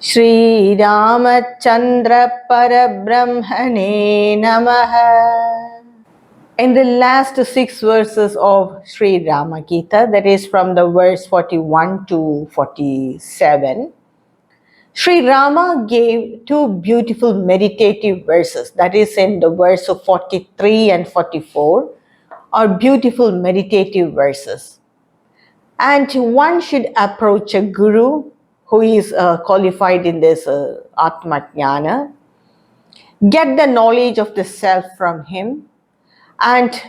Shri Ramachandra Parabrahmane Namaha. In the last 6 verses of Sri Rama Gita, that is from the verse 41 to 47, Sri Rama gave two beautiful meditative verses, that is in the verse of 43 and 44, are beautiful meditative verses. And one should approach a guru who is qualified in this Atma Jnana, get the knowledge of the self from him, and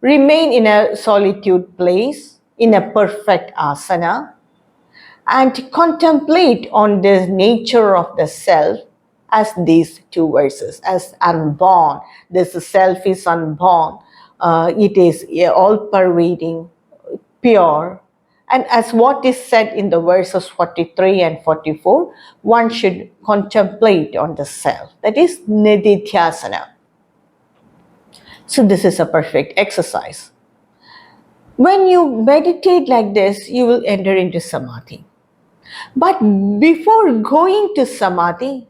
remain in a solitude place, in a perfect asana, and contemplate on the nature of the self as these two verses, as unborn. This self is unborn. It is all-pervading, pure. And as what is said in the verses 43 and 44, one should contemplate on the self. That is nididhyasana. So this is a perfect exercise. When you meditate like this, you will enter into samadhi. But before going to samadhi,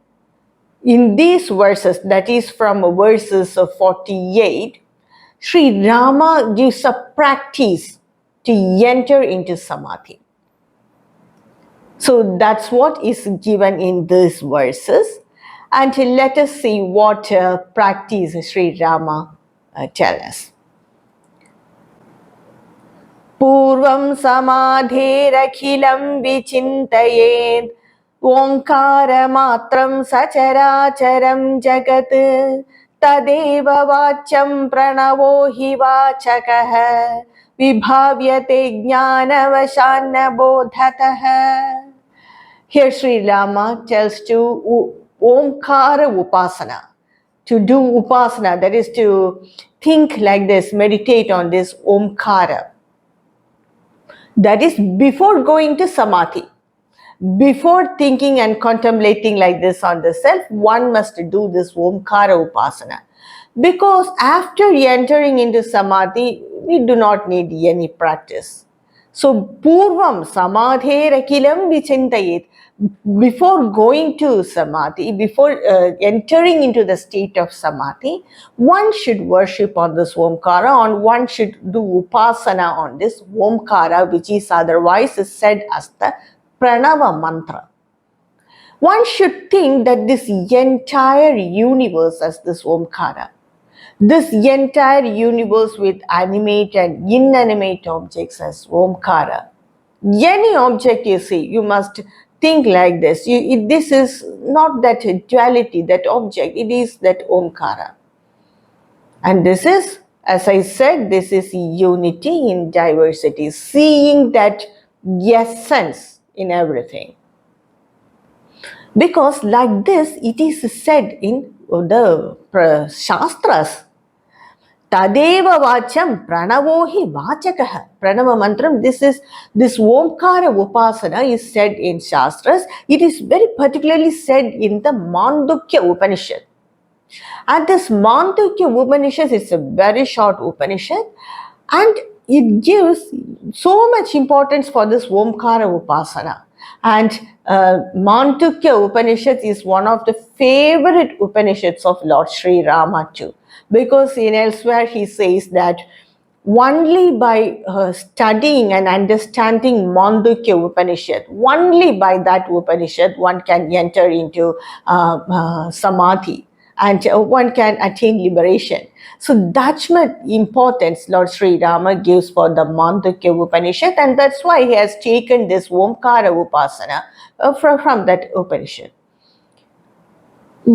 in these verses, that is from verses of 48, Sri Rama gives a practice to enter into samadhi. So that's what is given in these verses. And let us see what practice Sri Rama tells us. Purvam samadherakhilam vichintayed omkara matram sacharacharam jagat tadeva vacham pranavo hi vachakah vibhavyate jnanavashanna bodhatah. Here Sri Rama tells to omkara upasana, to do upasana, that is to think like this, meditate on this omkara. That is before going to samadhi. Before thinking and contemplating like this on the self, one must do this omkara upasana. Because after entering into samadhi, we do not need any practice. So, purvam samadherakilam vichintayet. Before going to samadhi, before entering into the state of samadhi, one should worship on this omkara, and one should do upasana on this omkara, which is otherwise said as the pranava mantra. One should think that this entire universe as this omkara, this entire universe with animate and inanimate objects as omkara. Any object you see, you must think like this. This is not that duality, that object, it is that omkara. And this is, as I said, this is unity in diversity, seeing that essence in everything. Because like this, it is said in the Shastras. Tadeva vacham pranavohi vachakah. Pranava mantram, this omkara upasana is said in Shastras. It is very particularly said in the Mandukya Upanishad. And this Mandukya Upanishad is a very short Upanishad, and it gives so much importance for this omkara upasana. And Mandukya Upanishad is one of the favorite Upanishads of Lord Sri Rama too. Because in elsewhere he says that only by studying and understanding Mandukya Upanishad, only by that Upanishad one can enter into samadhi and one can attain liberation. So that's much importance Lord Sri Rama gives for the Mandukya Upanishad, and that's why he has taken this omkara upasana from that Upanishad.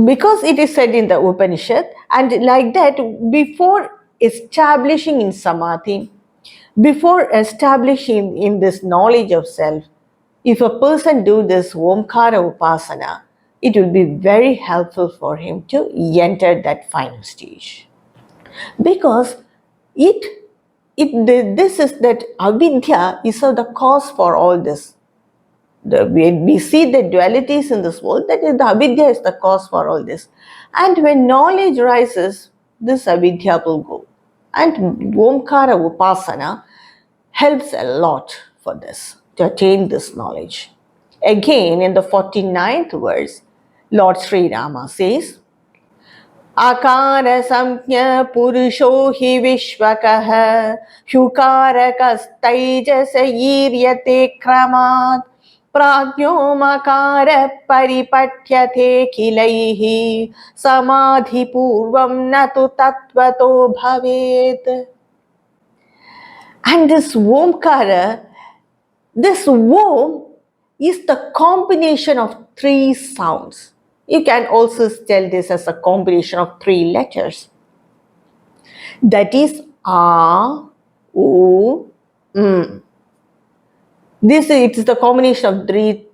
Because it is said in the Upanishad, and like that, before establishing in samadhi, before establishing in this knowledge of self, if a person do this omkara upasana, it will be very helpful for him to enter that final stage. Because this is that avidya is the cause for all this. We see the dualities in this world, that is, the avidya is the cause for all this. And when knowledge rises, this avidya will go. And omkara upasana helps a lot for this, to attain this knowledge. Again, in the 49th verse, Lord Sri Rama says, Akara samjna purusho hi vishvakaha hyukarakasthaijasa yiryate kramat prajno makara paripatyate kilaihi samadhi purvam natu tattvato bhavet. And this Om is the combination of three sounds. You can also tell this as a combination of three letters. That is A, U, M. It is the combination of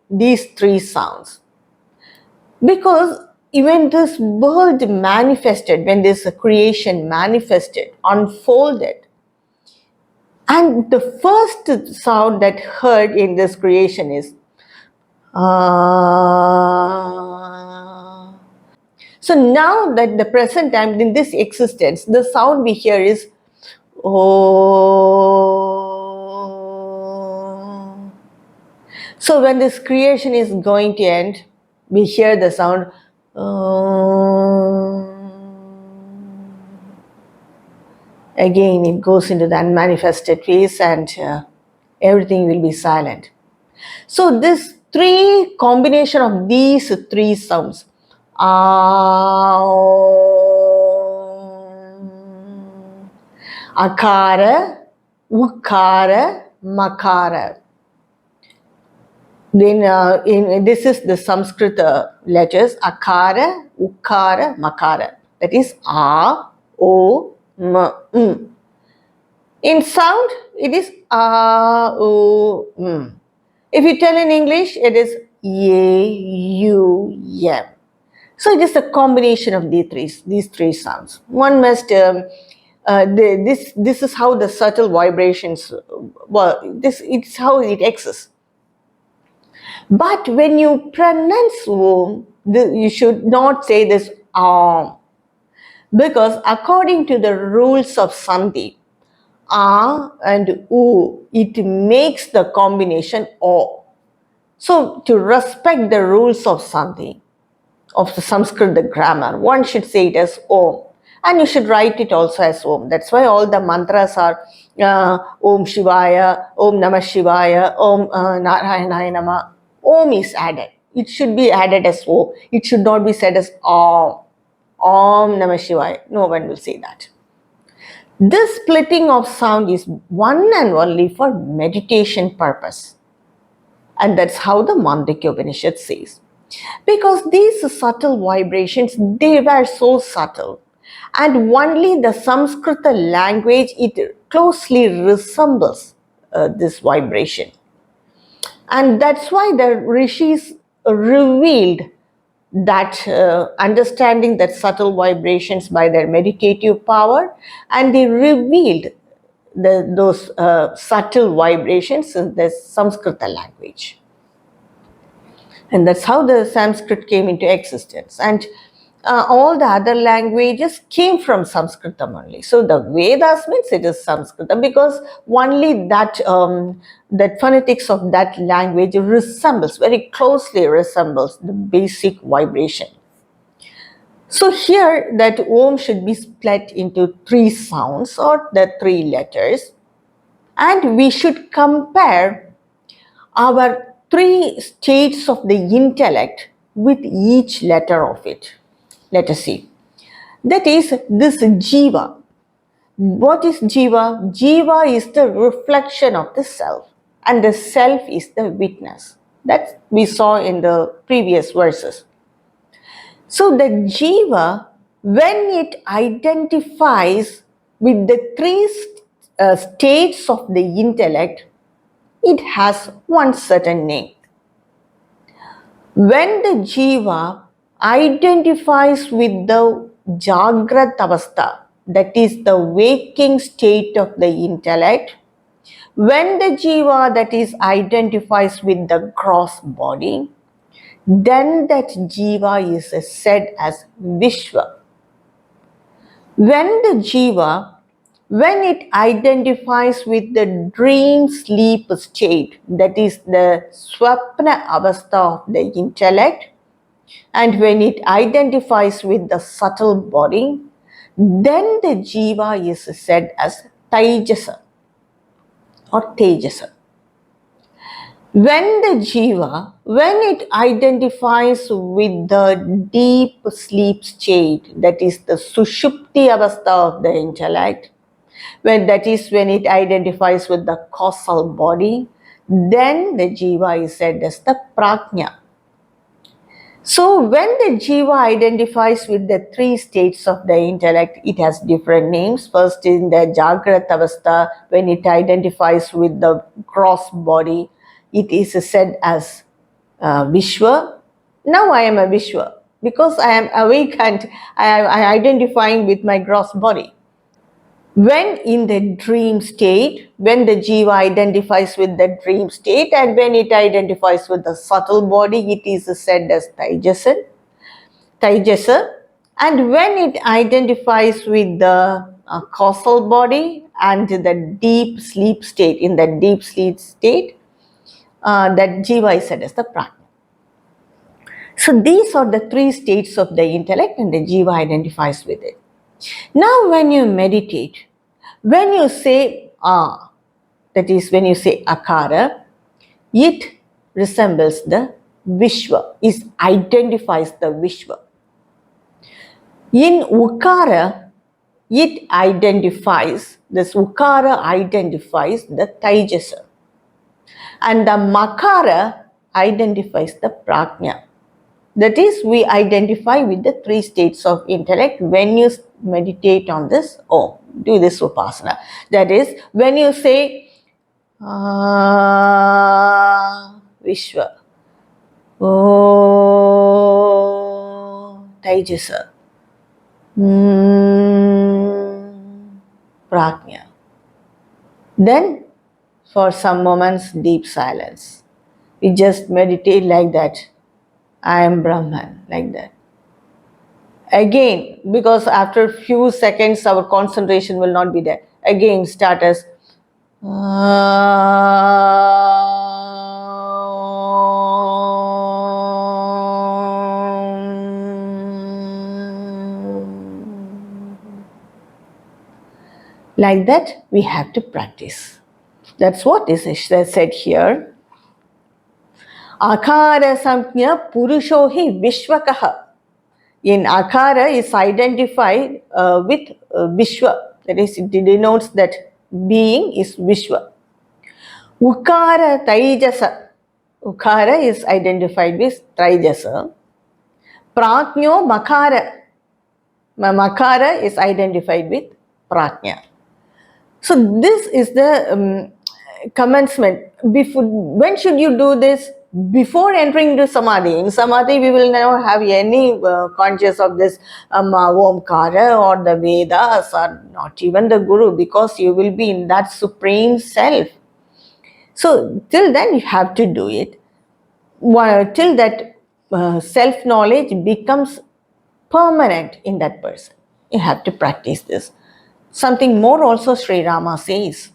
these three sounds. Because when this world manifested, when this creation manifested, unfolded, and the first sound that heard in this creation is So now that the present time in this existence, the sound we hear is Oh. So when this creation is going to end, we hear the sound Oh. Again, it goes into the unmanifested phase and everything will be silent. So this combination of these three sounds, akara, ukara, makara. Then this is the Sanskrit letters akara, ukara, makara. That is a, o, m. In sound, it is a, o, m. If you tell in English, it is ye, you, yem. So it is a combination of these three sounds. One must, this is how the subtle vibrations, it's how it exists. But when you pronounce Om, you should not say this Om. Because according to the rules of Sandhi, A and U, it makes the combination O. So to respect the rules of Sandhi, of the Sanskrit, the grammar, one should say it as Om. And you should write it also as Om. That's why all the mantras are Om Shivaya, Om Namah Shivaya, Om Narayanaya Namah. Om is added. It should be added as Om. It should not be said as Om. Om Namah Shivaya. No one will say that. This splitting of sound is one and only for meditation purpose. And that's how the Mandukya Upanishad says. Because these subtle vibrations, they were so subtle. And only the Sanskrit language, it closely resembles this vibration. And that's why the rishis revealed that understanding that subtle vibrations by their meditative power, and they revealed those subtle vibrations in the Sanskrit language. And that's how the Sanskrit came into existence. And all the other languages came from Sanskritam only. So the Vedas means it is Sanskritam because only that phonetics of that language very closely resembles the basic vibration. So here that Om should be split into three sounds or the three letters, and we should compare our three states of the intellect with each letter of it. Let us see. That is this Jiva. What is Jiva? Jiva is the reflection of the self, and the self is the witness. That we saw in the previous verses. So the Jiva, when it identifies with the three states of the intellect, it has one certain name. When the Jiva identifies with the Jagrat Avastha, that is the waking state of the intellect, when the Jiva that is identifies with the gross body, then that Jiva is said as Vishwa. When the Jiva when it identifies with the dream sleep state, that is the swapna avastha of the intellect, and when it identifies with the subtle body, then the jiva is said as taijasa or tejasa. When the jiva, when it identifies with the deep sleep state, that is the sushupti avastha of the intellect, when it identifies with the causal body, then the jiva is said as the prajna. So when the jiva identifies with the three states of the intellect, it has different names. First, in the Jagrat Avastha, when it identifies with the gross body, it is said as Vishwa. Now I am a Vishwa because I am awake and I am identifying with my gross body. When in the dream state, when the jiva identifies with the dream state and when it identifies with the subtle body, it is said as Taijasa. And when it identifies with the causal body and the deep sleep state, in the deep sleep state, that jiva is said as the prana. So these are the three states of the intellect and the jiva identifies with it. Now when you meditate, when you say that is when you say akara, it resembles the Vishwa, it identifies the Vishwa. In ukara, it identifies, this ukara identifies the Taijasa. And the makara identifies the prajna. That is, we identify with the three states of intellect when you meditate on this, do this upasana. That is, when you say Vishwa, Taijasa, Prajna. Then, for some moments, deep silence. We just meditate like that. I am Brahman, like that. Again, because after a few seconds, our concentration will not be there. Again, start as like that, we have to practice. That's what is said here. Akara samjna purushohi vishwakaha. In akara is identified with Vishwa. That is, it denotes that being is Vishwa. Ukara taijasa. Ukara is identified with Taijasa. Prajno makara. Makara is identified with Prajna. So this is the commencement. When should you do this? Before entering into samadhi. In samadhi, we will never have any conscious of this omkara or the Vedas or not even the Guru, because you will be in that supreme self. So till then you have to do it. Till that self-knowledge becomes permanent in that person. You have to practice this. Something more also Sri Rama says.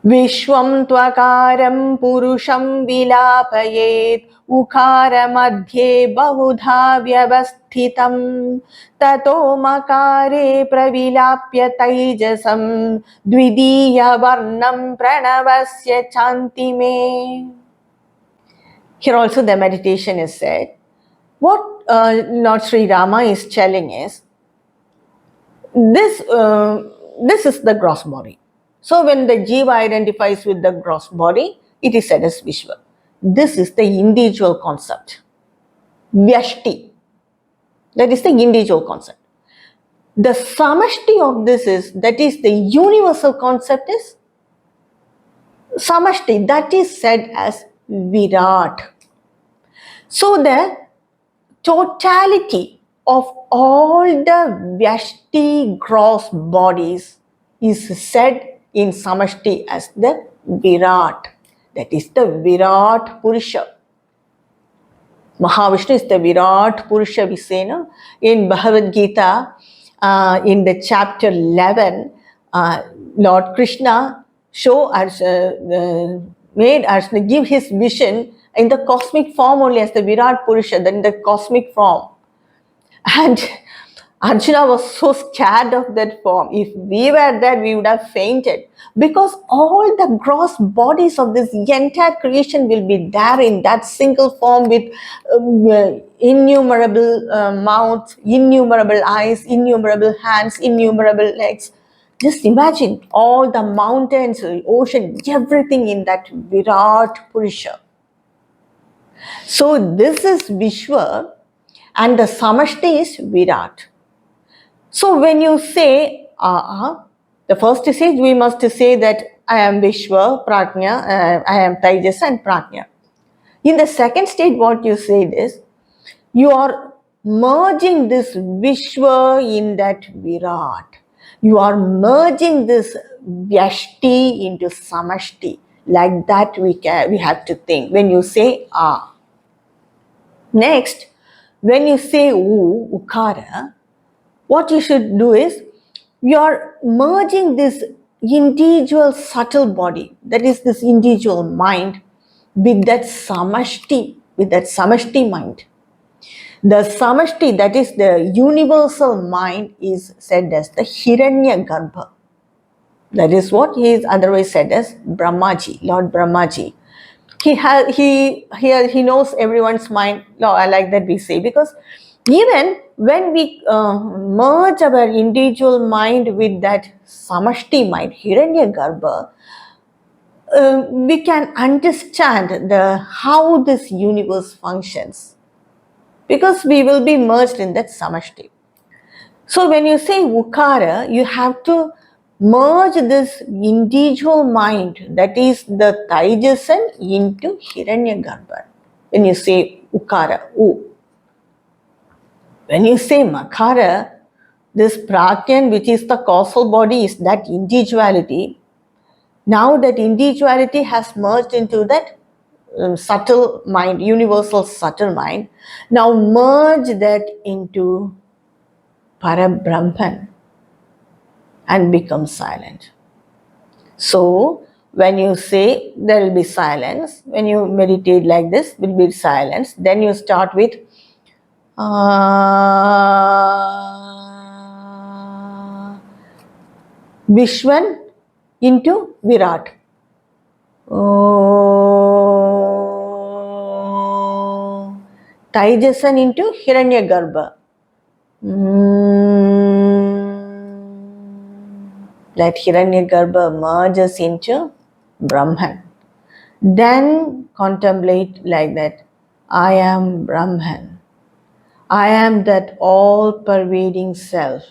Vishwam tvakaram purusham vilapayet ukara madhye bahudha vyavasthitam tato makare pravilapya taijasam dvidiya varnam pranavasya chantime. Here also the meditation is said. What Lord Sri Rama is telling is, this is the gross body. So when the jiva identifies with the gross body, it is said as Vishwa. This is the individual concept. Vyashti. That is the individual concept. The samashti of this is, that is the universal concept is samashti. That is said as Virat. So the totality of all the Vyashti gross bodies is said in samashti as the Virat. That is the Virat Purusha. Mahavishnu is the Virat Purusha, we say, no? In Bhagavad Gita, in the chapter 11, Lord Krishna made Arjuna give his vision in the cosmic form only, as the Virat Purusha, then the cosmic form. And Arjuna was so scared of that form. If we were there, we would have fainted, because all the gross bodies of this entire creation will be there in that single form, with innumerable mouths, innumerable eyes, innumerable hands, innumerable legs. Just imagine all the mountains, ocean, everything in that Virat Purusha. So this is Vishwa, and the Samashti is Virat. So when you say the first stage, we must say that I am Vishwa, Prajna, I am Tejas and Prajna. In the second stage, what you said is, you are merging this Vishwa in that Virat. You are merging this Vyashti into Samashti. Like that we have to think when you say Ah. Next, when you say Ukara, what you should do is, you are merging this individual subtle body, that is this individual mind, with that samashti mind. The samashti, that is the universal mind, is said as the Hiranyagarbha. That is what he is otherwise said as Brahmaji, Lord Brahmaji. He knows everyone's mind. No, I like that we say, because even when we merge our individual mind with that samashti mind, Hiranyagarbha, we can understand how this universe functions, because we will be merged in that samashti. So when you say Ukara, you have to merge this individual mind, that is the Taijasan, into Hiranyagarbha. When you say Ukara, U. When you say Makara, this Prakyan, which is the causal body, is that individuality. Now that individuality has merged into that subtle mind, universal subtle mind. Now merge that into Parabrahman and become silent. So when you say there will be silence, when you meditate like this, will be silence. Then you start with Vishwan into Virat. Taijasan into Hiranyagarbha. That Hiranyagarbha merges into Brahman. Then contemplate like that. I am Brahman. I am that all-pervading self.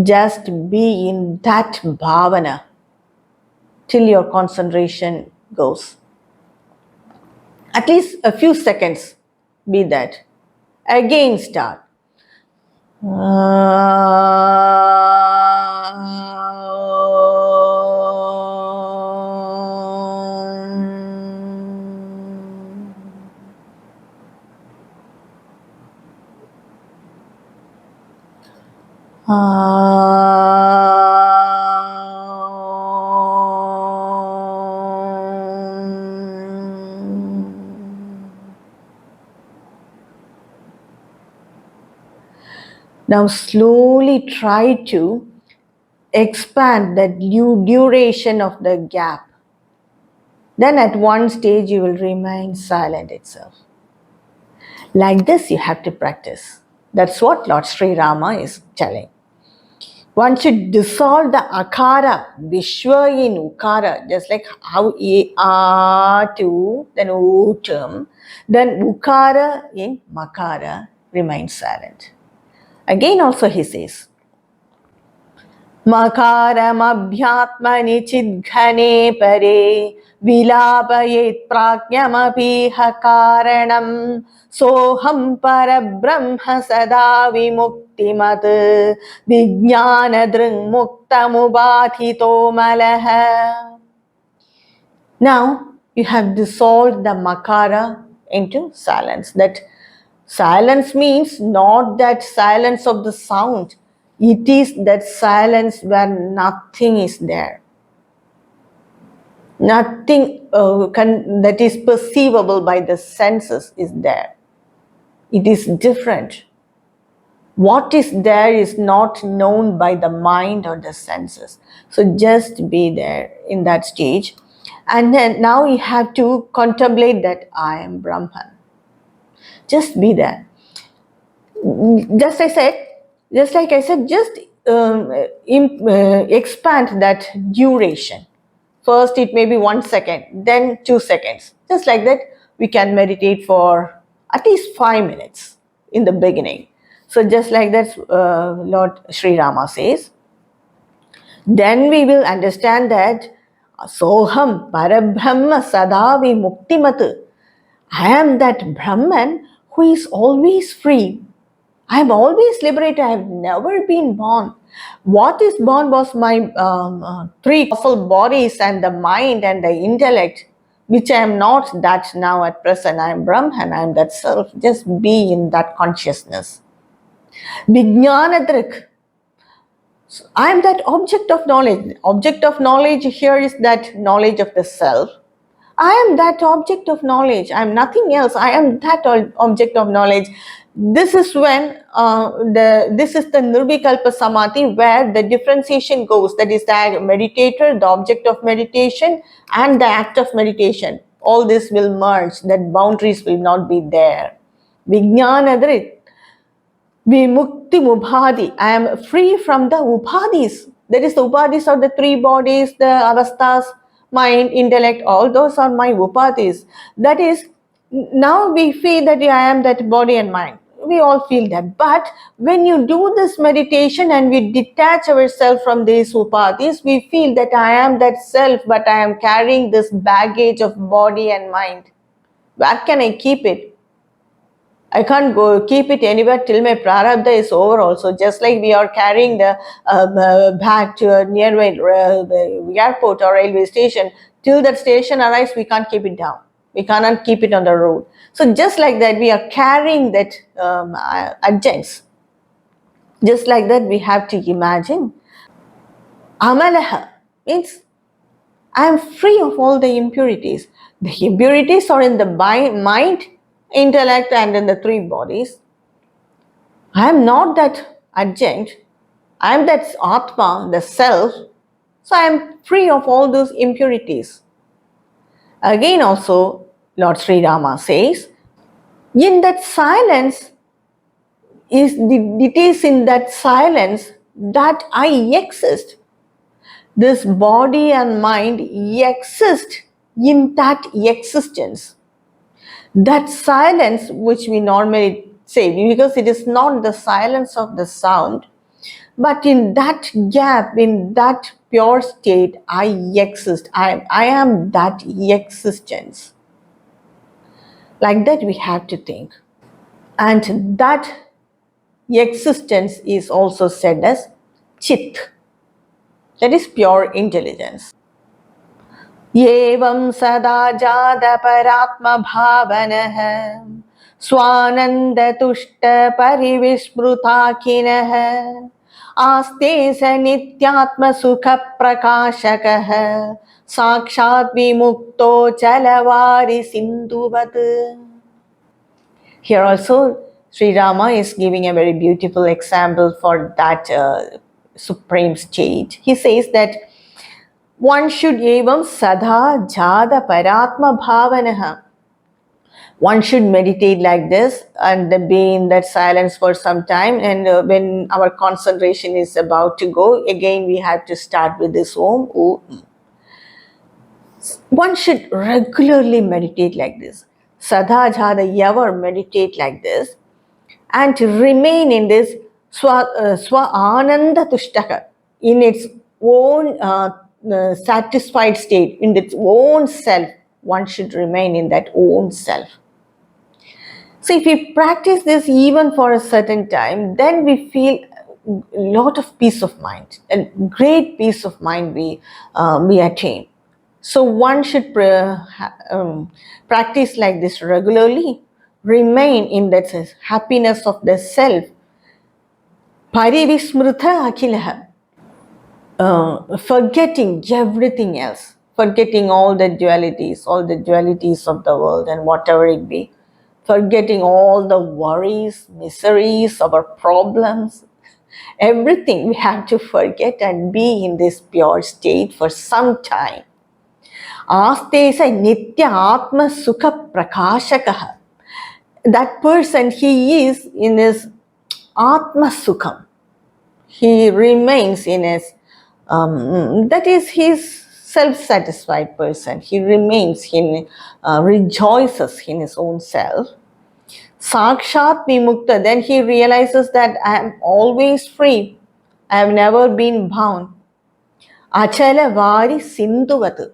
Just be in that bhavana till your concentration goes. At least a few seconds be that. Again start. Now slowly try to expand that duration of the gap. Then at one stage you will remain silent itself. Like this you have to practice. That's what Lord Sri Rama is telling. One should dissolve the akara, Vishwa in ukara, just like how a to, then o term, then ukara in makara, remain silent. Again also he says, Makaramabhyatmani chidghane pare vilapayet pragyamapiha karanam soham parabrahma sada vimuktimat vijnanadring muktamubhathito malaha. Now you have dissolved the makara into silence. That silence means not that silence of the sound. It is that silence where nothing is there. Nothing that is perceivable by the senses is there. It is different. What is there is not known by the mind or the senses. So just be there in that stage. And then now you have to contemplate that I am Brahman. Just be there. Just like I said, just expand that duration. First, it may be 1 second, then 2 seconds. Just like that, we can meditate for at least 5 minutes in the beginning. So, just like that, Lord Sri Rama says, then we will understand that Soham Parabrahma Sadavi Muktimat. I am that Brahman who is always free. I am always liberated. I have never been born. What is born was my three causal bodies and the mind and the intellect, which I am not that now at present. I am Brahman, I am that self. Just be in that consciousness. Vijnanadrik. I am that object of knowledge. Object of knowledge here is that knowledge of the self. I am that object of knowledge. I am nothing else. I am that object of knowledge. This is when this is the Nirvikalpa Samadhi, where the differentiation goes. That is the meditator, the object of meditation, and the act of meditation. All this will merge. That boundaries will not be there. Vijnanadrit. Vimukti mubhadi. I am free from the upadhis. That is the upadhis are the three bodies, the avasthas, mind, intellect, all those are my upadhis. That is, now we feel that I am that body and mind. We all feel that. But when you do this meditation and we detach ourselves from these upadhis, we feel that I am that self, but I am carrying this baggage of body and mind. Where can I keep it? I can't go keep it anywhere till my prarabdha is over also. Just like we are carrying the bag to a nearby the airport or railway station, till that station arrives, we can't keep it down. We cannot keep it on the road. So just like that, we are carrying that adjuncts. Just like that, we have to imagine. Amalaha means I am free of all the impurities. The impurities are in the mind, intellect, and in the three bodies. I am not that adjunct. I am that Atma, the self. So I am free of all those impurities. Again, also, Lord Sri Rama says, in that silence, it is in that silence that I exist. This body and mind exist in that existence. That silence which we normally say, because it is not the silence of the sound, but in that gap, in that pure state, I exist. I am that existence. Like that we have to think. And that existence is also said as Chit. That is pure intelligence. Yevam sada jada paratma bhavanah Swanand तुष्ट परिविस्मृताखिनः आस्ते स नित्यात्म सुख प्रकाशकः साक्षात् विमुक्तो चलवारि सिन्धुवत्. Here also Sri Rama is giving a very beautiful example for that supreme state. He says that one should evam sada jada paratma bhavanaha. One should meditate like this and be in that silence for some time. And when our concentration is about to go, again we have to start with this Om. One should regularly meditate like this. Sada jada, ever meditate like this and to remain in this swa ananda tushtaka, in its own satisfied state, in its own self. One should remain in that own self. So if we practice this even for a certain time, then we feel a lot of peace of mind, a great peace of mind we attain. So one should practice like this regularly, remain in that happiness of the self, Parivismrita akhilah. Forgetting everything else, forgetting all the dualities of the world and whatever it be, forgetting all the worries, miseries, our problems, everything we have to forget and be in this pure state for some time. Aste sa nitya atma sukha prakashakah. That person, he is in his atma sukham. He remains in his that is his self-satisfied person. He remains rejoices in his own self. Sakshat vimukta, then he realizes that I am always free. I have never been bound. Achala vari sindhuvat,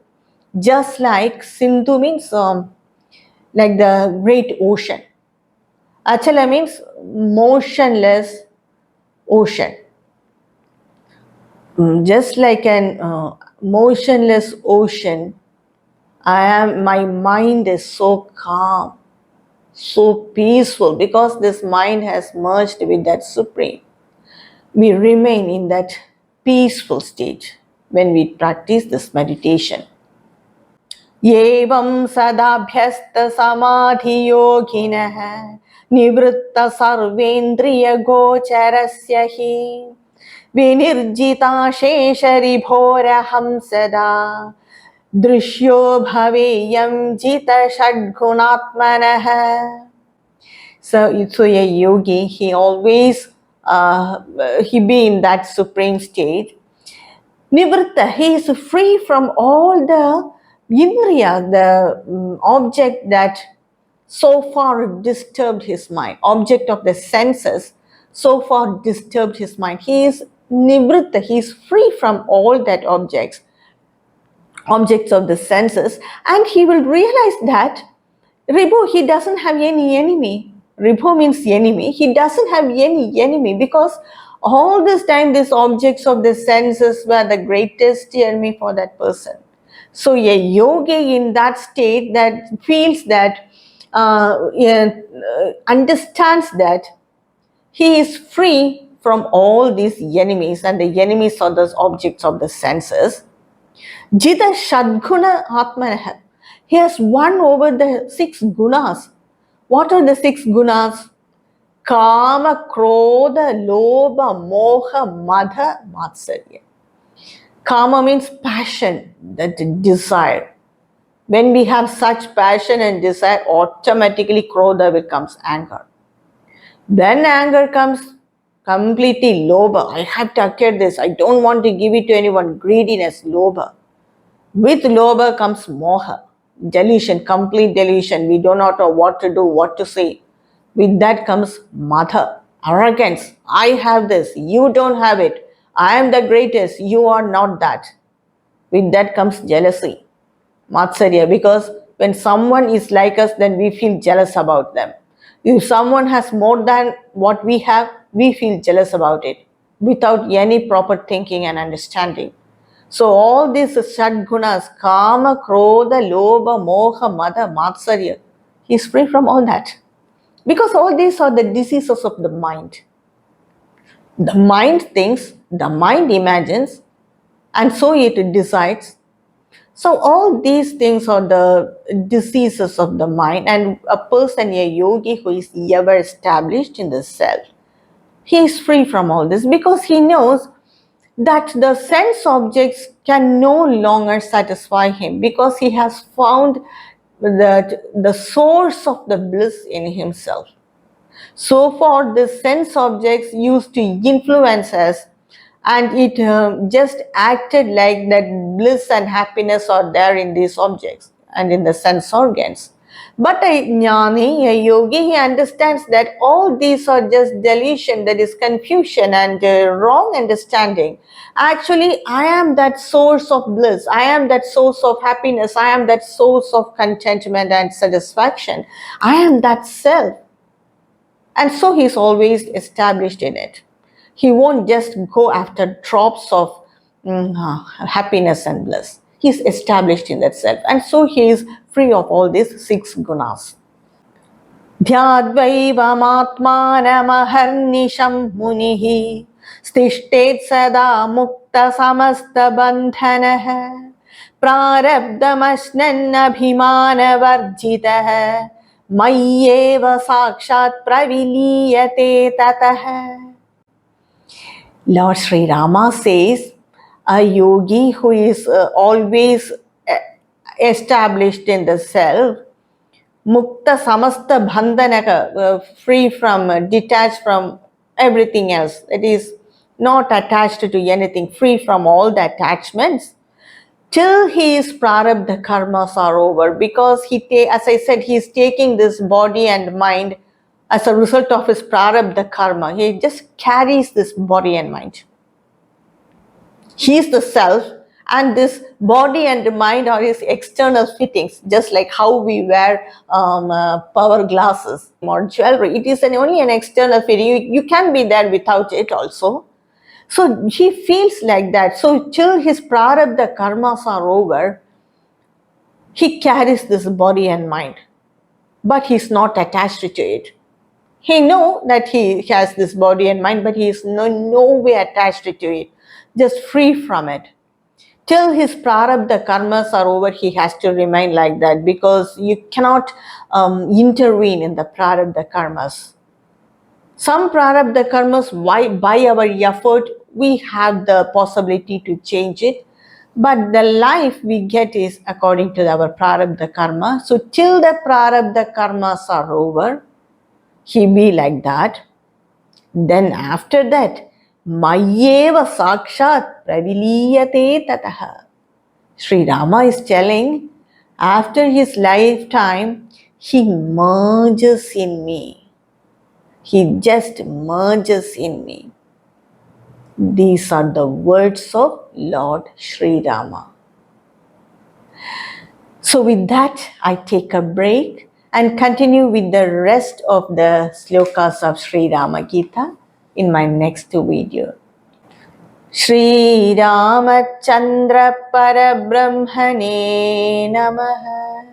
just like Sindhu means like the great ocean. Achala means motionless ocean. Just like an motionless ocean, my mind is so calm, so peaceful, because this mind has merged with that Supreme. We remain in that peaceful state when we practice this meditation. Yevam sadabhyasta samadhi yoginah nivritta sarvendriya gocharasya hi विनिर्जिता शेषरिभोरहं सदा दृश्यो भवेयं जित षड्गुणात्मनः. So a yogi, he always he be in that supreme state. Nivritta, he is free from all the indriya, the object that so far disturbed his mind, object of the senses so far disturbed his mind. He is nivritta, he is free from all that objects of the senses, and he will realize that Ribhu, he doesn't have any enemy. Ribhu means enemy. He doesn't have any enemy, because all this time these objects of the senses were the greatest enemy for that person. So a yogi in that state that feels that understands that he is free from all these enemies, and the enemies are those objects of the senses. Jita Shadguna Atmanah. He has won over the 6 gunas. What are the 6 gunas? Kama, Krodha, Lobha, Moha, Madha, Matsarya. Kama means passion, that desire. When we have such passion and desire, automatically Krodha becomes anger. Then anger comes completely Lobha. I have to acquire this. I don't want to give it to anyone. Greediness, Lobha. With Lobha comes Moha. Delusion, complete delusion. We do not know what to do, what to say. With that comes Madha, arrogance. I have this, you don't have it. I am the greatest, you are not that. With that comes jealousy, Matsarya, because when someone is like us, then we feel jealous about them. If someone has more than what we have, we feel jealous about it without any proper thinking and understanding. So all these Shadgunas, Kama, Krodha, Lobha, Moha, Madha, Matsarya, he is free from all that. Because all these are the diseases of the mind. The mind thinks, the mind imagines, and so it decides. So all these things are the diseases of the mind, and a person, a yogi who is ever established in the self, he is free from all this, because he knows that the sense objects can no longer satisfy him, because he has found that the source of the bliss in himself. So far, the sense objects used to influence us, and it just acted like that bliss and happiness are there in these objects and in the sense organs. But a jnani, a yogi, he understands that all these are just delusion, that is confusion and wrong understanding. Actually, I am that source of bliss, I am that source of happiness, I am that source of contentment and satisfaction, I am that self. And so he's always established in it. He won't just go after drops of happiness and bliss. He's established in that self. And so he is free of all these 6 gunas. Dhyadvaivamatmanamaharnisham munihi स्तिष्ठेत् सदा मुक्त समस्त बन्धनः प्रारब्धमश्नन्नभिमानवर्जितः मय्येव साक्षात् प्रविलीयते ततः. Lord Sri Rama says, a yogi who is always established in the self, mukta samasta bandhanaka, free from, detached from everything else, it is not attached to anything, free from all the attachments, till his prarabdha karmas are over, because as I said, he is taking this body and mind as a result of his prarabdha karma. He just carries this body and mind. He is the self, and this body and mind are his external fittings, just like how we wear power glasses or jewelry. It is only an external fitting. You can be there without it also. So he feels like that. So till his prarabdha karmas are over, he carries this body and mind, but he's not attached to it. He knows that he has this body and mind, but he is no way attached to it, just free from it. Till his prarabdha karmas are over, he has to remain like that, because you cannot intervene in the prarabdha karmas. Some prarabdha karmas, by our effort, we have the possibility to change it, but the life we get is according to our prarabdha karma. So till the prarabdha karmas are over, he be like that. Then after that, Mayyeva Sakshat Praviliyate Tataha. Sri Rama is telling, after his lifetime, he merges in me. He just merges in me. These are the words of Lord Sri Rama. So with that, I take a break and continue with the rest of the slokas of Sri Rama Gita in my next video. Shri Ramachandra Parabrahmane Namaha.